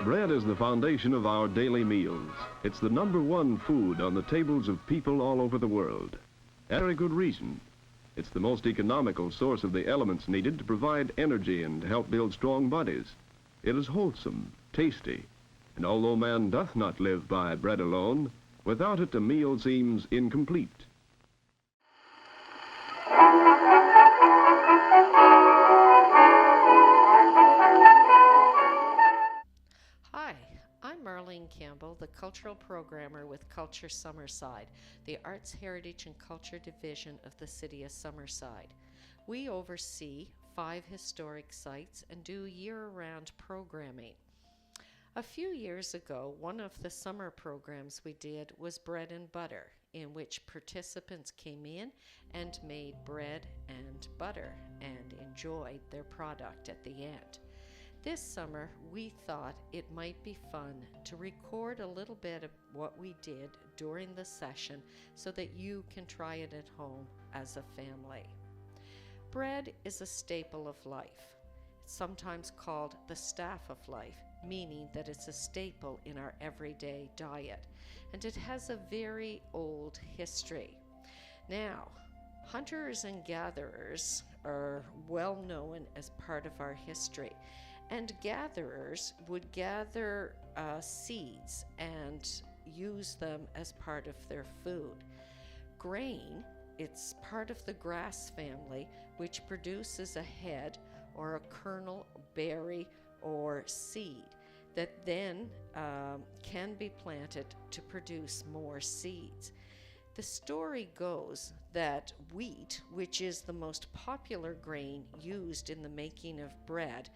Bread is the foundation of our daily meals. It's the #1 food on the tables of people all over the world. And very good reason. It's the most economical source of the elements needed to provide energy and help build strong bodies. It is wholesome, tasty, and although man doth not live by bread alone, without it a meal seems incomplete. Hi, I'm Marlene Campbell, the Cultural Programmer with Culture Summerside, the Arts, Heritage and Culture Division of the City of Summerside. We oversee 5 historic sites and do year-round programming. A few years ago, one of the summer programs we did was Bread and Butter, in which participants came in and made bread and butter and enjoyed their product at the end. This summer, we thought it might be fun to record a little bit of what we did during the session so that you can try it at home as a family. Bread is a staple of life. It's sometimes called the staff of life, meaning that it's a staple in our everyday diet, and it has a very old history. Now, hunters and gatherers are well known as part of our history. And gatherers would gather seeds and use them as part of their food. Grain, it's part of the grass family, which produces a head or a kernel, berry, or seed that then can be planted to produce more seeds. The story goes that wheat, which is the most popular grain used in the making of bread,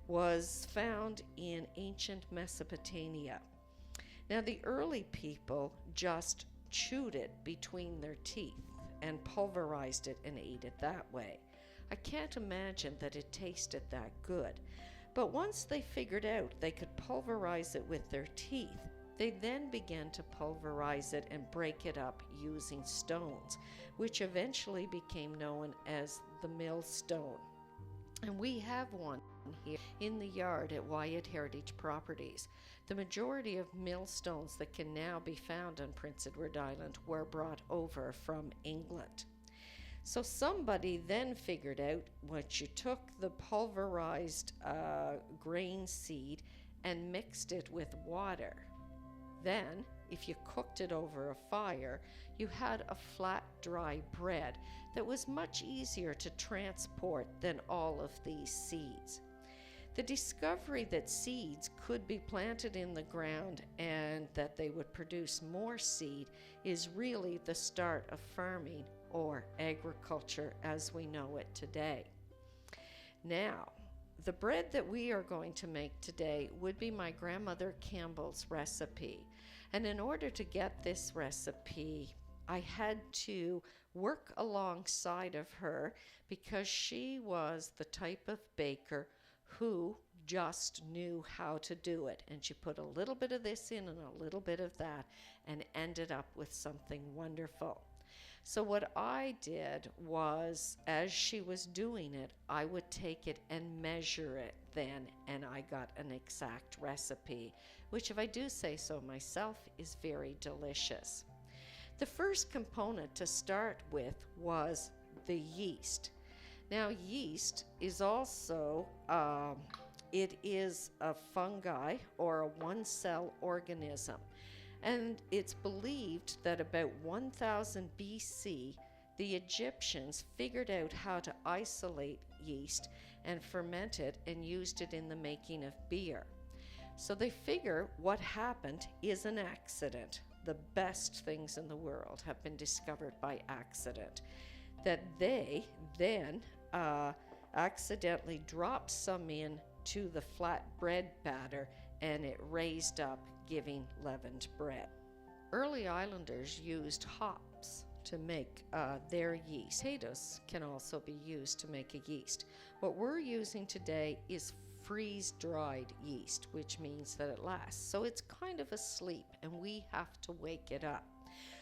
was found in ancient Mesopotamia. Now, the early people just chewed it between their teeth and pulverized it and ate it that way. I can't imagine that it tasted that good. But once they figured out they could pulverize it with their teeth, they then began to pulverize it and break it up using stones, which eventually became known as the millstone. And we have one here in the yard at Wyatt Heritage Properties. The majority of millstones that can now be found on Prince Edward Island were brought over from England. So somebody then figured out what you took the pulverized grain seed and mixed it with water. Then, if you cooked it over a fire, you had a flat, dry bread that was much easier to transport than all of these seeds. The discovery that seeds could be planted in the ground and that they would produce more seed is really the start of farming or agriculture as we know it today. Now, the bread that we are going to make today would be my grandmother Campbell's recipe. And in order to get this recipe, I had to work alongside of her because she was the type of baker who just knew how to do it. And she put a little bit of this in and a little bit of that and ended up with something wonderful. So what I did was, as she was doing it, I would take it and measure it then, and I got an exact recipe, which, if I do say so myself, is very delicious. The first component to start with was the yeast. Now, yeast is also, it is a fungi or a one-cell organism. And it's believed that about 1000 BC, the Egyptians figured out how to isolate yeast and ferment it and used it in the making of beer. So they figure what happened is an accident. The best things in the world have been discovered by accident. That they then accidentally dropped some in to the flat bread batter and it raised up, giving leavened bread. Early islanders used hops to make their yeast. Potatoes can also be used to make a yeast. What we're using today is freeze-dried yeast, which means that it lasts. So it's kind of asleep and we have to wake it up.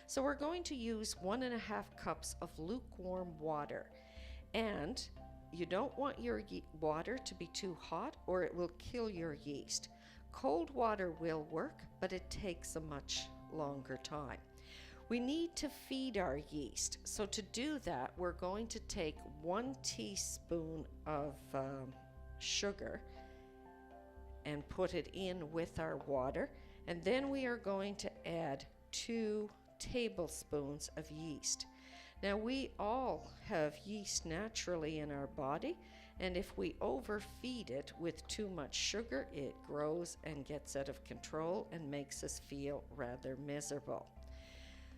So we're going to use 1.5 cups of lukewarm water. And you don't want your water to be too hot or it will kill your yeast. Cold water will work, but it takes a much longer time. We need to feed our yeast. So to do that, we're going to take 1 teaspoon of sugar and put it in with our water. And then we are going to add 2 tablespoons of yeast. Now we all have yeast naturally in our body, and if we overfeed it with too much sugar, it grows and gets out of control and makes us feel rather miserable.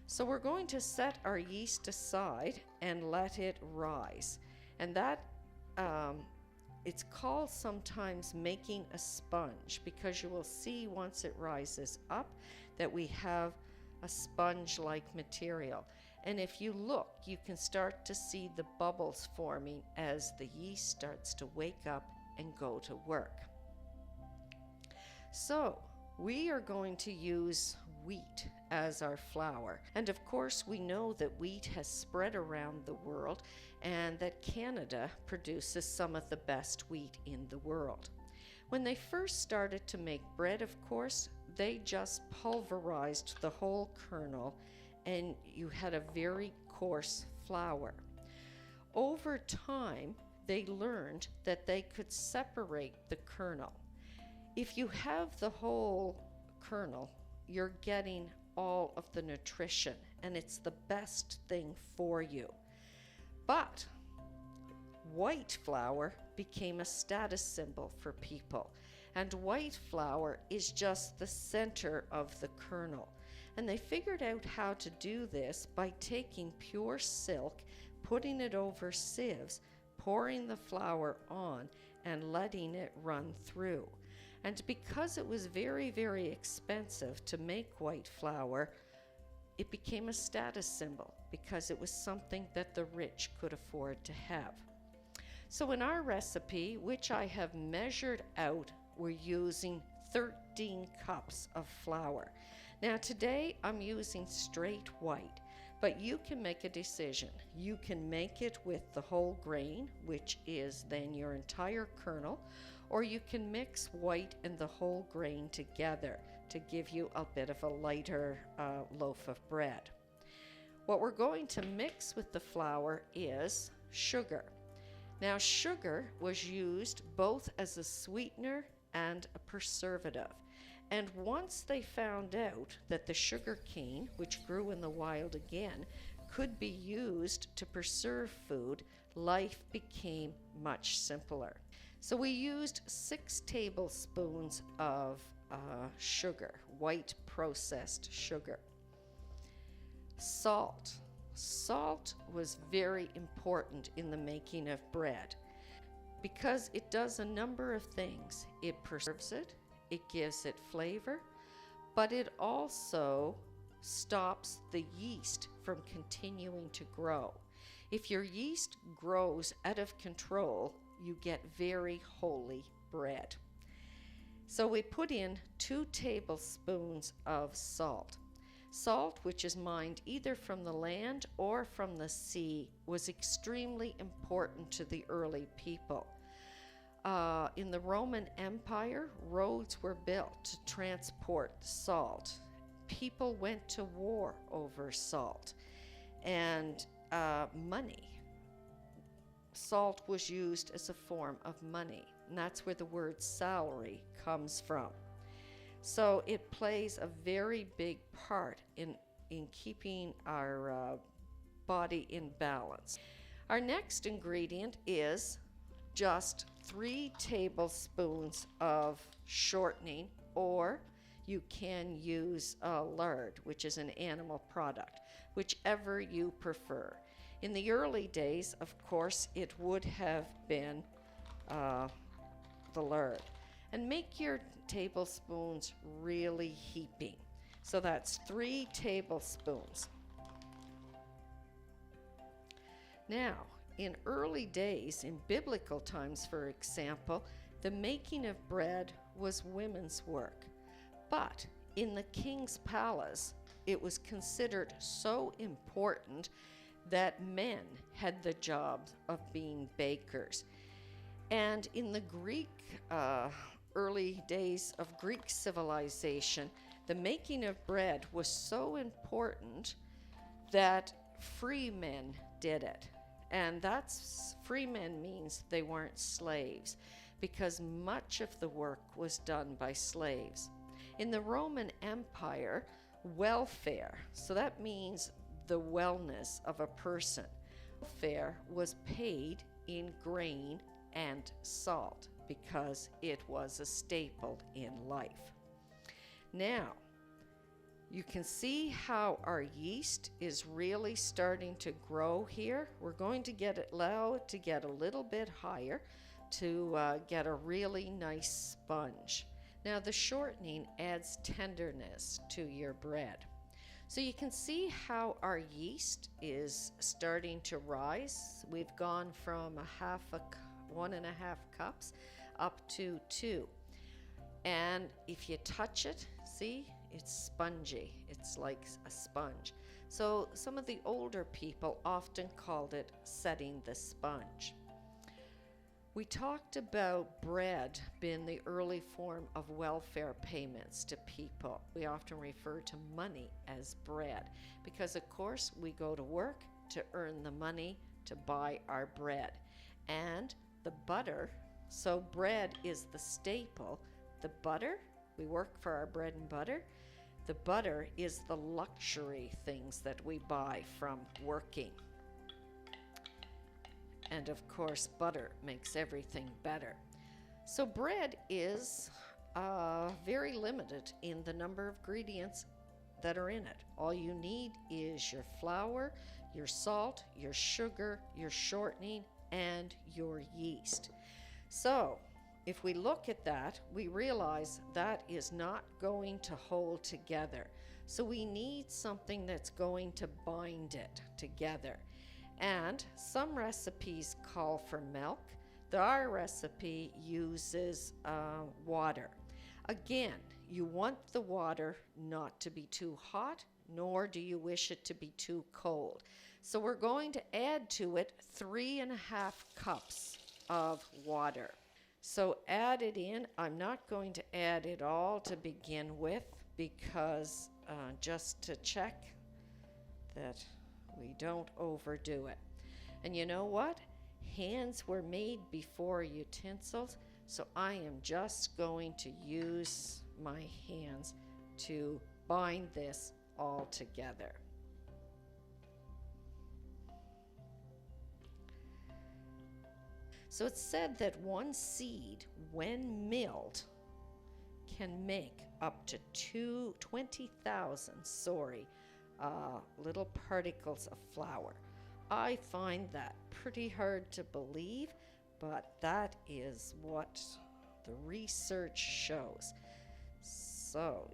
So we're going to set our yeast aside and let it rise. And that, it's called sometimes making a sponge, because you will see once it rises up that we have a sponge-like material. And if you look, you can start to see the bubbles forming as the yeast starts to wake up and go to work. So we are going to use wheat as our flour. And of course, we know that wheat has spread around the world and that Canada produces some of the best wheat in the world. When they first started to make bread, of course, they just pulverized the whole kernel and you had a very coarse flour. Over time, they learned that they could separate the kernel. If you have the whole kernel, you're getting all of the nutrition and it's the best thing for you. But white flour became a status symbol for people, and white flour is just the center of the kernel. And they figured out how to do this by taking pure silk, putting it over sieves, pouring the flour on, and letting it run through. And because it was very, very expensive to make white flour, it became a status symbol because it was something that the rich could afford to have. So in our recipe, which I have measured out, we're using 13 cups of flour. Now today I'm using straight white, but you can make a decision. You can make it with the whole grain, which is then your entire kernel, or you can mix white and the whole grain together to give you a bit of a lighter loaf of bread. What we're going to mix with the flour is sugar. Now sugar was used both as a sweetener and a preservative. And once they found out that the sugar cane, which grew in the wild again, could be used to preserve food, life became much simpler. So we used 6 tablespoons of sugar, white processed sugar. Salt. Salt was very important in the making of bread because it does a number of things. It preserves it, it gives it flavor, but it also stops the yeast from continuing to grow. If your yeast grows out of control, you get very holy bread. So we put in 2 tablespoons of salt. Salt, which is mined either from the land or from the sea, was extremely important to the early people. In the Roman Empire, roads were built to transport salt. People went to war over salt. And money. Salt was used as a form of money, and that's where the word salary comes from. So it plays a very big part in keeping our body in balance. Our next ingredient is just 3 tablespoons of shortening, or you can use lard, which is an animal product, whichever you prefer. In the early days, of course, it would have been the lard. And make your tablespoons really heaping. So that's 3 tablespoons. Now, in early days, in biblical times, for example, the making of bread was women's work. But in the king's palace, it was considered so important that men had the job of being bakers. And in the Greek early days of Greek civilization, the making of bread was so important that free men did it. And that's free men means they weren't slaves, because much of the work was done by slaves. In the Roman Empire, welfare, so that means the wellness of a person, welfare was paid in grain and salt because it was a staple in life. Now, you can see how our yeast is really starting to grow here. We're going to allow it to get a little bit higher to get a really nice sponge. Now the shortening adds tenderness to your bread. So you can see how our yeast is starting to rise. We've gone from 1.5 cups up to 2. And if you touch it, see, it's spongy. It's like a sponge. So some of the older people often called it setting the sponge. We talked about bread being the early form of welfare payments to people. We often refer to money as bread because, of course, we go to work to earn the money to buy our bread. And the butter, so bread is the staple. The butter, we work for our bread and butter. The butter is the luxury things that we buy from working. And of course, butter makes everything better. So bread is very limited in the number of ingredients that are in it. All you need is your flour, your salt, your sugar, your shortening, and your yeast. So if we look at that, we realize that is not going to hold together. So we need something that's going to bind it together. And some recipes call for milk. Our recipe uses water. Again, you want the water not to be too hot, nor do you wish it to be too cold. So we're going to add to it 3.5 cups of water. So add it in. I'm not going to add it all to begin with because just to check that we don't overdo it. And you know what? Hands were made before utensils, so I am just going to use my hands to bind this all together. So it's said that one seed, when milled, can make up to 20,000 little particles of flour. I find that pretty hard to believe, but that is what the research shows. So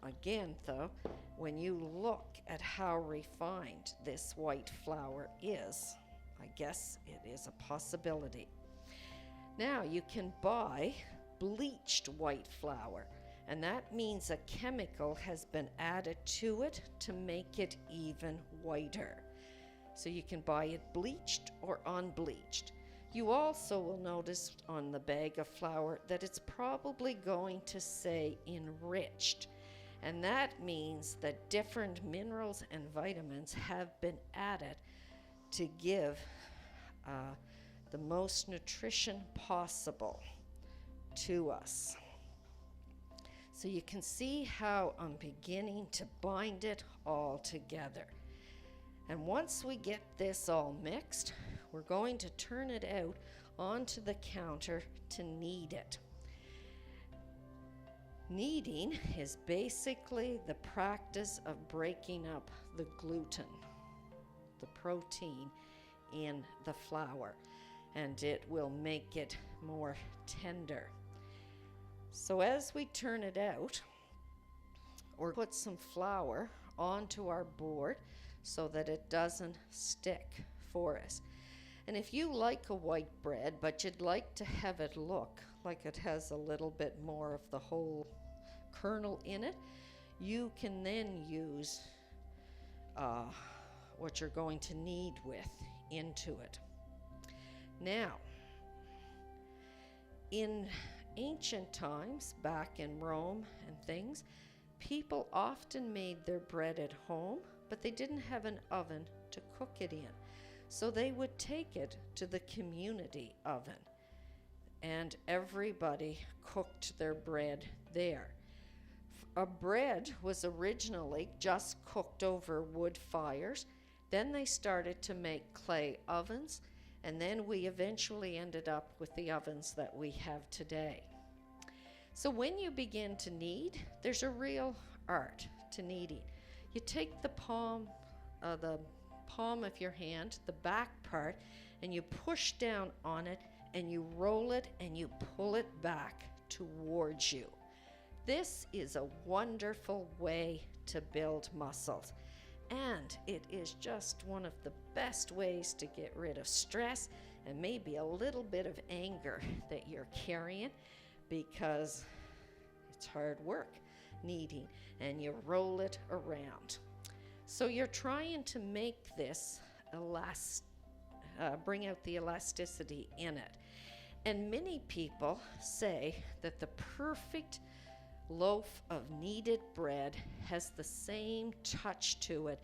again, though, when you look at how refined this white flour is, I guess it is a possibility. Now you can buy bleached white flour, and that means a chemical has been added to it to make it even whiter. So you can buy it bleached or unbleached. You also will notice on the bag of flour that it's probably going to say enriched. And that means that different minerals and vitamins have been added to give the most nutrition possible to us. So you can see how I'm beginning to bind it all together. And once we get this all mixed, we're going to turn it out onto the counter to knead it. Kneading is basically the practice of breaking up the gluten, the protein in the flour, and it will make it more tender. So as we turn it out, or put some flour onto our board so that it doesn't stick for us. And if you like a white bread, but you'd like to have it look like it has a little bit more of the whole kernel in it, you can then use what you're going to knead with into it. Now, in ancient times, back in Rome and things, people often made their bread at home, but they didn't have an oven to cook it in. So they would take it to the community oven, and everybody cooked their bread there. A bread was originally just cooked over wood fires. Then they started to make clay ovens, and then we eventually ended up with the ovens that we have today. So when you begin to knead, there's a real art to kneading. You take the palm of your hand, the back part, and you push down on it, and you roll it, and you pull it back towards you. This is a wonderful way to build muscles, and it is just one of the best ways to get rid of stress and maybe a little bit of anger that you're carrying, because it's hard work kneading, and you roll it around. So you're trying to make this bring out the elasticity in it. And many people say that the perfect loaf of kneaded bread has the same touch to it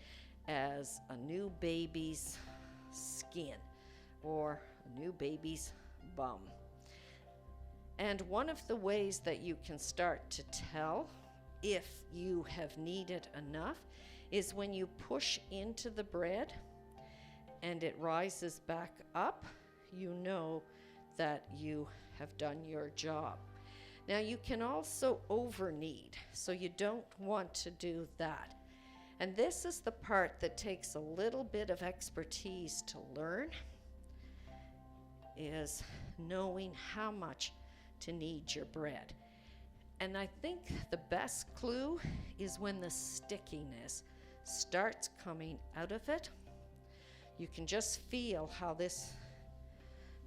as a new baby's skin or a new baby's bum. And one of the ways that you can start to tell if you have kneaded enough is when you push into the bread and it rises back up, you know that you have done your job. Now you can also over knead, so you don't want to do that. And this is the part that takes a little bit of expertise to learn, is knowing how much to knead your bread. And I think the best clue is when the stickiness starts coming out of it. You can just feel how this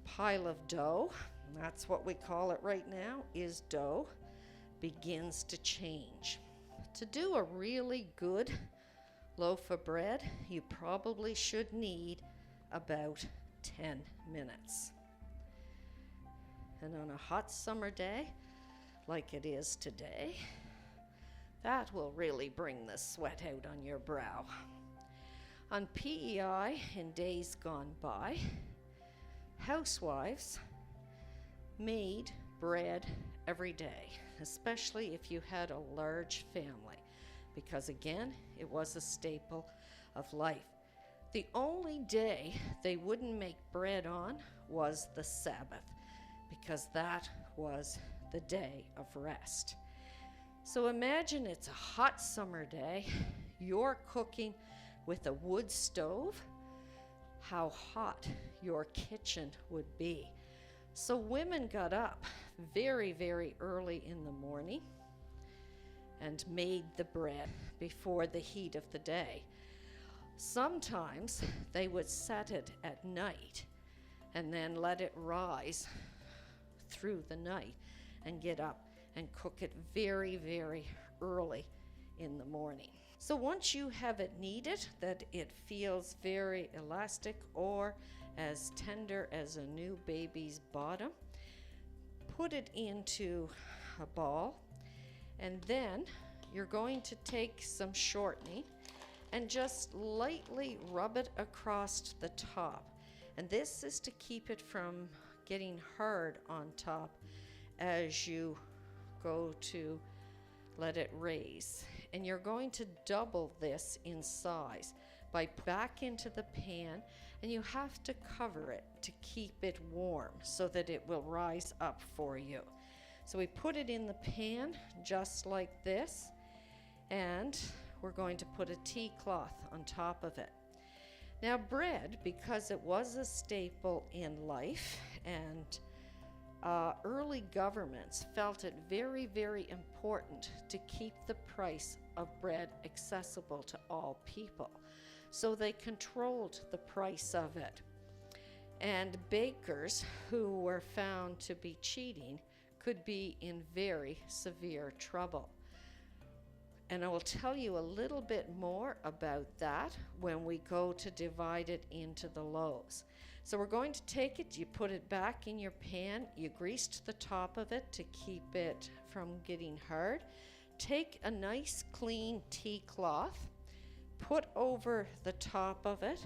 pile of dough, and that's what we call it right now, is dough, begins to change. To do a really good loaf of bread, you probably should knead about 10 minutes. And on a hot summer day, like it is today, that will really bring the sweat out on your brow. On PEI in days gone by, housewives made bread every day, especially if you had a large family, because again, it was a staple of life. The only day they wouldn't make bread on was the Sabbath, because that was the day of rest. So imagine it's a hot summer day, you're cooking with a wood stove, how hot your kitchen would be. So women got up very, very early in the morning and made the bread before the heat of the day. Sometimes they would set it at night and then let it rise through the night and get up and cook it very, very early in the morning. So once you have it kneaded, that it feels very elastic or as tender as a new baby's bottom, put it into a ball, and then you're going to take some shortening and just lightly rub it across the top. And this is to keep it from getting hard on top as you go to let it raise. And you're going to double this in size by back into the pan, and you have to cover it to keep it warm so that it will rise up for you. So we put it in the pan just like this, and we're going to put a tea cloth on top of it. Now bread, because it was a staple in life, and early governments felt it very, very important to keep the price of bread accessible to all people. So they controlled the price of it. And bakers who were found to be cheating could be in very severe trouble. And I will tell you a little bit more about that when we go to divide it into the loaves. So we're going to take it, you put it back in your pan, you greased the top of it to keep it from getting hard. Take a nice clean tea cloth, put over the top of it,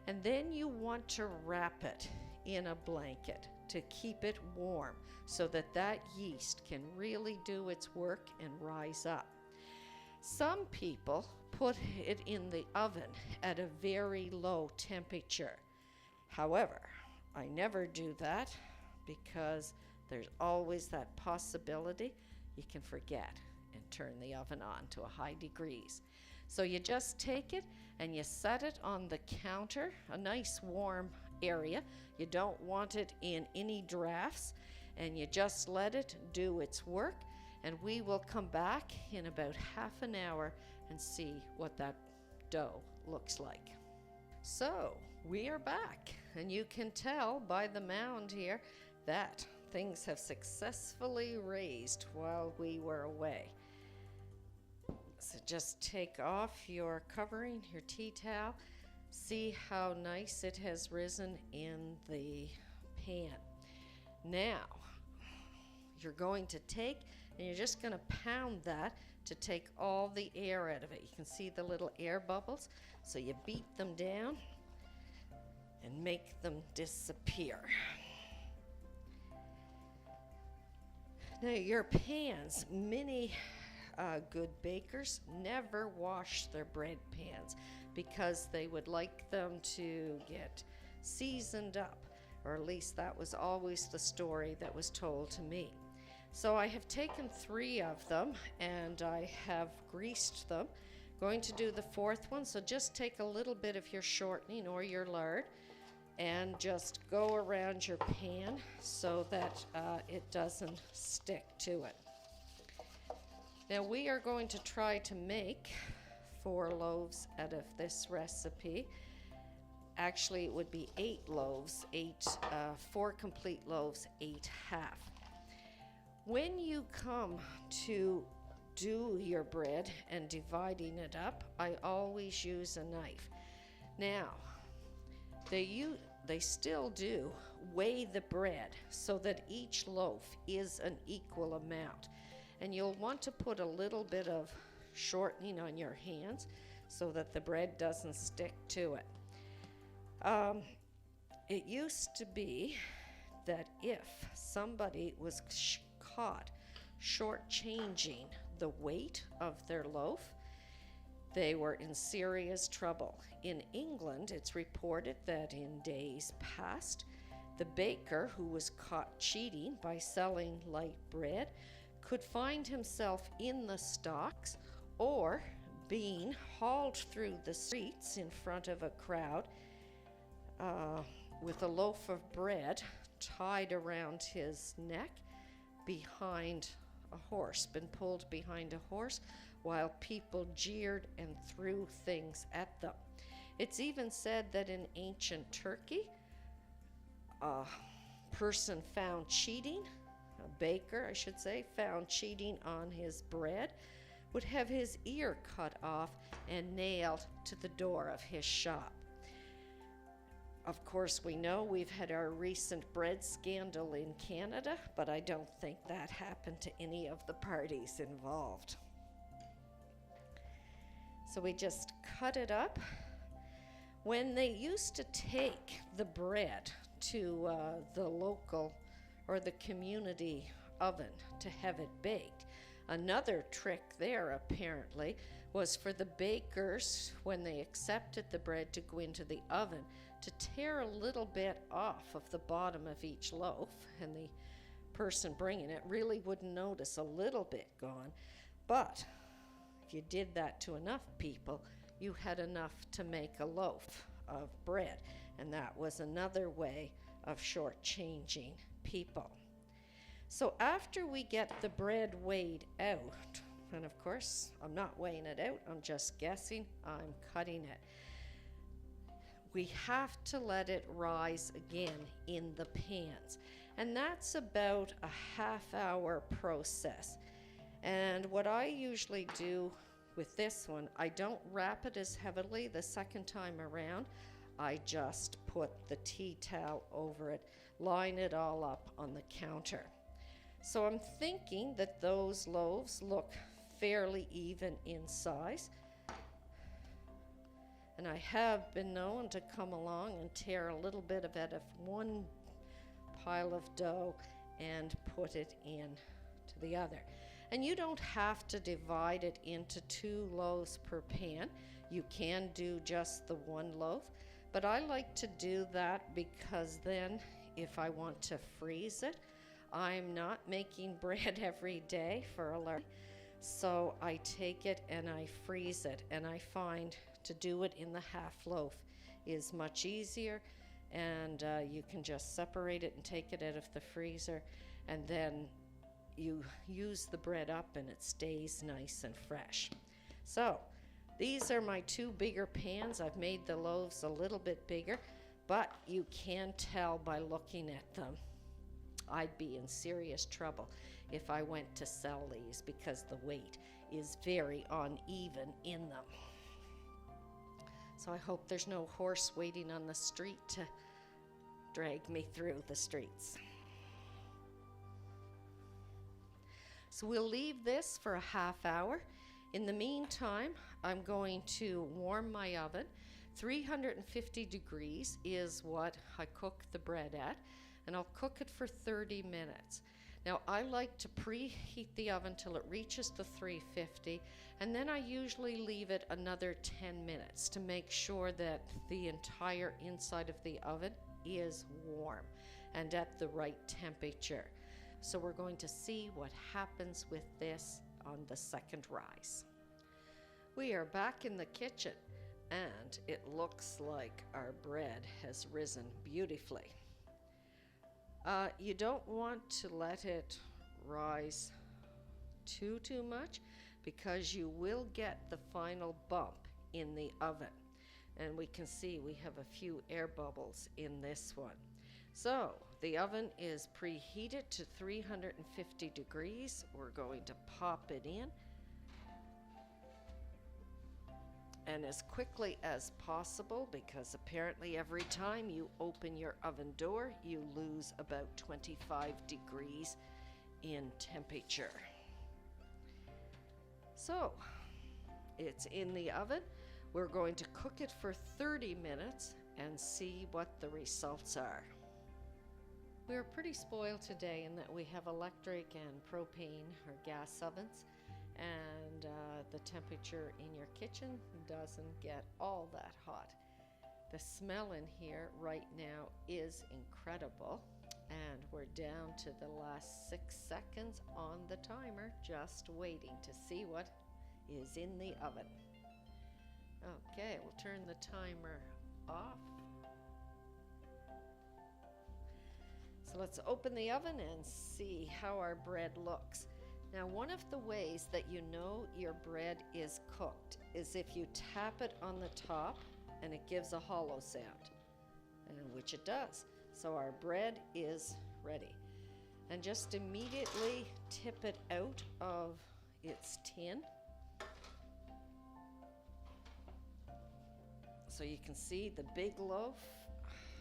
and then you want to wrap it in a blanket to keep it warm so that that yeast can really do its work and rise up. Some people put it in the oven at a very low temperature. However, I never do that because there's always that possibility you can forget and turn the oven on to a high degrees. So you just take it and you set it on the counter, a nice warm area. You don't want it in any drafts, and you just let it do its work, and we will come back in about half an hour and see what that dough looks like. So we are back, and you can tell by the mound here that things have successfully raised while we were away. So just take off your covering, your tea towel. See how nice it has risen in the pan. Now, you're going to take and you're just going to pound that to take all the air out of it. You can see the little air bubbles. So you beat them down and make them disappear. Now your pans, many good bakers never wash their bread pans because they would like them to get seasoned up, or at least that was always the story that was told to me. So I have taken 3 of them and I have greased them. Going to do the 4th one, so just take a little bit of your shortening or your lard and just go around your pan so that it doesn't stick to it. Now we are going to try to make 4 loaves out of this recipe. Actually, it would be 8 loaves, 4 complete loaves, 8 half. When you come to do your bread and dividing it up, I always use a knife. Now, they still do weigh the bread so that each loaf is an equal amount. And you'll want to put a little bit of shortening on your hands so that the bread doesn't stick to it. It used to be that if somebody was caught shortchanging the weight of their loaf, they were in serious trouble. In England, it's reported that in days past, the baker who was caught cheating by selling light bread could find himself in the stocks or being hauled through the streets in front of a crowd with a loaf of bread tied around his neck behind a horse, been pulled behind a horse while people jeered and threw things at them. It's even said that in ancient Turkey, a person found cheating, a baker, I should say, found cheating on his bread, would have his ear cut off and nailed to the door of his shop. Of course, we know we've had our recent bread scandal in Canada, but I don't think that happened to any of the parties involved. So we just cut it up. When they used to take the bread to the local or the community oven to have it baked, another trick there apparently was for the bakers, when they accepted the bread to go into the oven, to tear a little bit off of the bottom of each loaf, and the person bringing it really wouldn't notice a little bit gone. But if you did that to enough people, you had enough to make a loaf of bread, and that was another way of shortchanging people. So after we get the bread weighed out, and of course I'm not weighing it out, I'm just guessing, I'm cutting it. We have to let it rise again in the pans, and that's about a half-hour process. And what I usually do with this one, I don't wrap it as heavily the second time around. I just put the tea towel over it, line it all up on the counter. So I'm thinking that those loaves look fairly even in size. And I have been known to come along and tear a little bit of it of one pile of dough and put it in to the other. And you don't have to divide it into 2 loaves per pan. You can do just the 1 loaf, but I like to do that because then if I want to freeze it, I'm not making bread every day for a large. So I take it and I freeze it, and I find to do it in the half loaf is much easier, and you can just separate it and take it out of the freezer, and then you use the bread up and it stays nice and fresh. So these are my 2 bigger pans. I've made the loaves a little bit bigger, but you can tell by looking at them I'd be in serious trouble if I went to sell these because the weight is very uneven in them. So I hope there's no horse waiting on the street to drag me through the streets. So we'll leave this for a half hour. In the meantime, I'm going to warm my oven. 350 degrees is what I cook the bread at, and I'll cook it for 30 minutes. Now I like to preheat the oven till it reaches the 350, and then I usually leave it another 10 minutes to make sure that the entire inside of the oven is warm and at the right temperature. So we're going to see what happens with this on the second rise. We are back in the kitchen, and it looks like our bread has risen beautifully. You don't want to let it rise too much, because you will get the final bump in the oven. And we can see we have a few air bubbles in this one. So the oven is preheated to 350 degrees. We're going to pop it in. And as quickly as possible, because apparently every time you open your oven door, you lose about 25 degrees in temperature. So it's in the oven. We're going to cook it for 30 minutes and see what the results are. We're pretty spoiled today in that we have electric and propane or gas ovens, and the temperature in your kitchen doesn't get all that hot. The smell in here right now is incredible, and we're down to the last 6 seconds on the timer, just waiting to see what is in the oven. Okay, we'll turn the timer off. So let's open the oven and see how our bread looks. Now, one of the ways that you know your bread is cooked is if you tap it on the top and it gives a hollow sound, and which it does. So our bread is ready. And just immediately tip it out of its tin, so you can see the big loaf,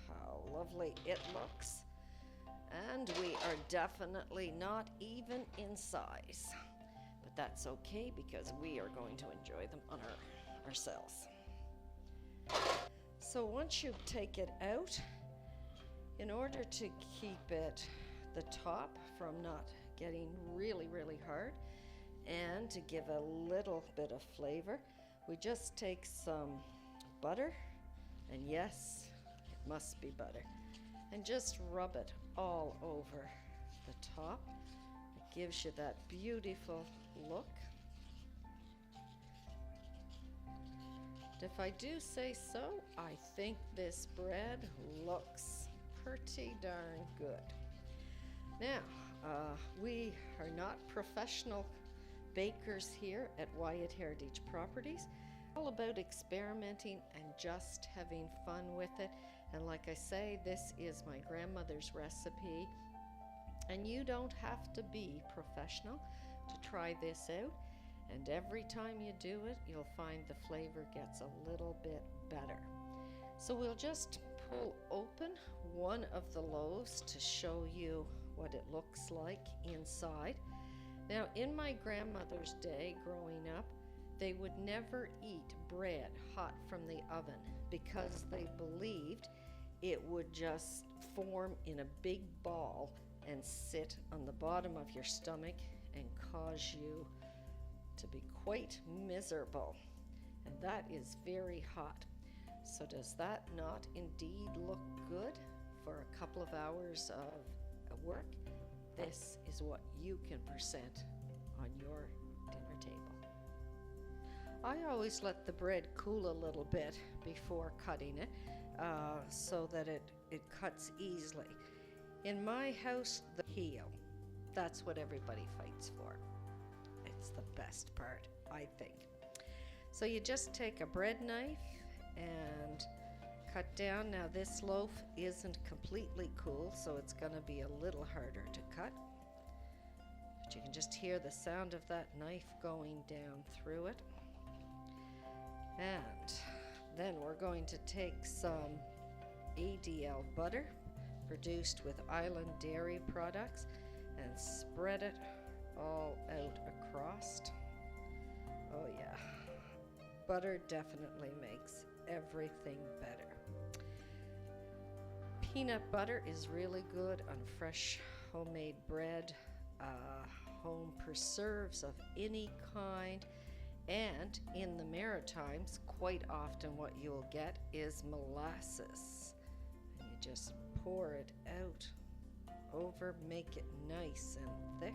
how lovely it looks. And we are definitely not even in size, but that's okay because we are going to enjoy them on ourselves. So once you take it out, in order to keep it, the top from not getting really hard, and to give a little bit of flavor, we just take some butter, and yes, it must be butter, and just rub it all over the top. It gives you that beautiful look. If I do say so, I think this bread looks pretty darn good. Now, we are not professional bakers here at Wyatt Heritage Properties. All about experimenting and just having fun with it. And like I say, this is my grandmother's recipe, and you don't have to be professional to try this out. And every time you do it, you'll find the flavor gets a little bit better. So we'll just pull open one of the loaves to show you what it looks like inside. Now, in my grandmother's day growing up, they would never eat bread hot from the oven because they believed it would just form in a big ball and sit on the bottom of your stomach and cause you to be quite miserable. And that is very hot. So does that not indeed look good for a couple of hours of work? This is what you can present on your dinner table. I always let the bread cool a little bit before cutting it so that it cuts easily. In my house, the heel, that's what everybody fights for. It's the best part, I think. So you just take a bread knife and cut down. Now this loaf isn't completely cool, so it's going to be a little harder to cut. But you can just hear the sound of that knife going down through it. And then we're going to take some ADL butter produced with Island Dairy products and spread it all out across. Oh yeah, butter definitely makes everything better. Peanut butter is really good on fresh homemade bread, home preserves of any kind, and in the Maritimes, quite often what you'll get is molasses. And you just pour it out over, make it nice and thick,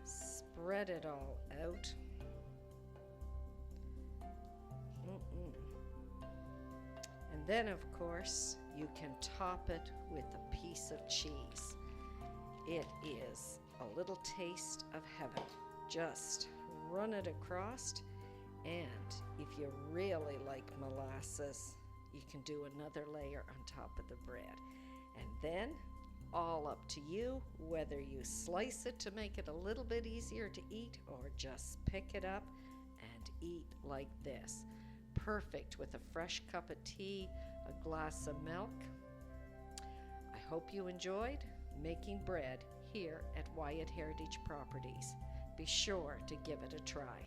spread it all out. And then, of course, you can top it with a piece of cheese. It is a little taste of heaven. Just run it across, and if you really like molasses, you can do another layer on top of the bread. And then, all up to you, whether you slice it to make it a little bit easier to eat or just pick it up and eat like this. Perfect with a fresh cup of tea, a glass of milk. I hope you enjoyed making bread here at Wyatt Heritage Properties. Be sure to give it a try.